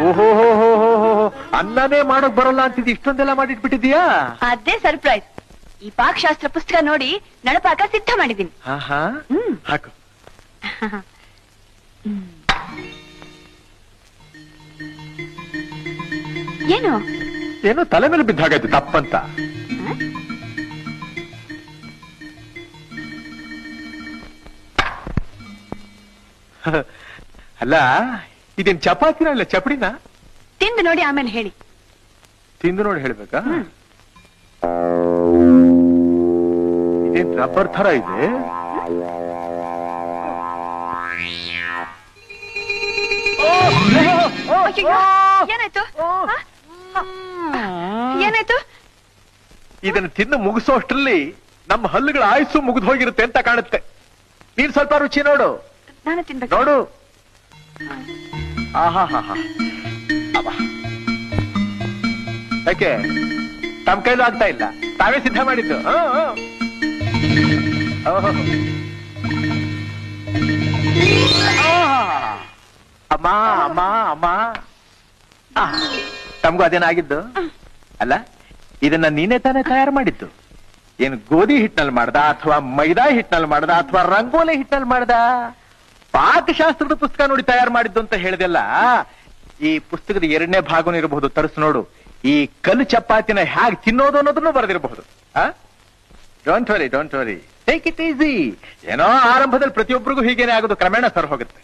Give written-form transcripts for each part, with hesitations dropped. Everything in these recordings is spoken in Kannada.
ಓಹೋ ಅನ್ನನೇ ಮಾಡೋಕ್ ಬರಲ್ಲ ಅಂತಿದ್ ಇಷ್ಟೊಂದೆಲ್ಲ ಮಾಡಿಟ್ಬಿಟ್ಟಿದ್ಯಾ? ಅದೇ ಸರ್ಪ್ರೈಸ್. ಈ ಪಾಕಶಾಸ್ತ್ರ ಪುಸ್ತಕ ನೋಡಿ ನಳಪಾಕ ಸಿದ್ಧ ಮಾಡಿದ್ದೀನಿ. ಹಾಕು. ಏನು ಏನೋ ತಲೆ ಮೇಲೆ ಬಿದ್ದಾಗಾಯ್ತು ತಪ್ಪಂತ. ಅಲ್ಲ ಇದೇನ್ ಚಪಾತಿನ ಇಲ್ಲ ಚಪಡಿನ? ತಿಂದು ನೋಡಿ ಆಮೇಲೆ ಹೇಳಿ. ತಿಂದು ನೋಡಿ ಹೇಳ್ಬೇಕಾ? ಇದೇನ್ ರಬ್ಬರ್ ತರ ಇದೆ. ಏನಾಯ್ತು? ಏನಾಯ್ತು? ಇದನ್ನ ತಿನ್ನು ಮುಗಿಸೋ ಅಷ್ಟ್ರಲ್ಲಿ ನಮ್ಮ ಹಲ್ಲುಗಳ ಆಯುಸ್ಸು ಮುಗಿದು ಹೋಗಿರುತ್ತೆ ಅಂತ ಕಾಣುತ್ತೆ. ನೀನ್ ಸ್ವಲ್ಪ ರುಚಿ ನೋಡು. ನಾನು ತಿನ್ಬೇಕು. ನೋಡು. ಆಹಾ ಯಾಕೆ ತಮ್ಮ ಕೈಲೂ ಆಗ್ತಾ ಇಲ್ಲ? ತಾವೇ ಸಿದ್ಧ ಮಾಡಿದ್ದು. ಅಮ್ಮ ಅಮ್ಮ ಅಮ್ಮ ತಮ್ಗೂ ಅದೇನಾಗಿದ್ದು ಅಲ್ಲ? ಇದನ್ನ ನೀನೇ ತಾನೇ ತಯಾರು ಮಾಡಿದ್ದು? ಏನು ಗೋಧಿ ಹಿಟ್ನಲ್ಲಿ ಮಾಡ್ದ ಅಥವಾ ಮೈದಾ ಹಿಟ್ನಲ್ಲಿ ಮಾಡ್ದ ಅಥವಾ ರಂಗೋಲಿ ಹಿಟ್ನಲ್ಲಿ ಮಾಡ್ದ? ಪಾಕಶಾಸ್ತ್ರದ ಪುಸ್ತಕ ನೋಡಿ ತಯಾರು ಮಾಡಿದ್ದು ಅಂತ ಹೇಳಿದೆಲ್ಲ. ಈ ಪುಸ್ತಕದ 2ನೇ ಭಾಗನೂ ಇರಬಹುದು, ತರಿಸು ನೋಡು. ಈ ಕಲ್ಲು ಚಪಾತಿನ ಹೇಗೆ ತಿನ್ನೋದು ಅನ್ನೋದನ್ನು ಬರೆದಿರಬಹುದು. Don't worry, take it easy. ಏನೋ ಆರಂಭದಲ್ಲಿ ಪ್ರತಿಯೊಬ್ಬರಿಗೂ ಹೀಗೇನೆ ಆಗೋದು, ಕ್ರಮೇಣ ಸರ್ ಹೋಗುತ್ತೆ.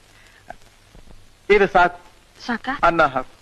ಇದು ಸಾಕು. ಸಾಕ? ಅನ್ನ ಹಾಕು.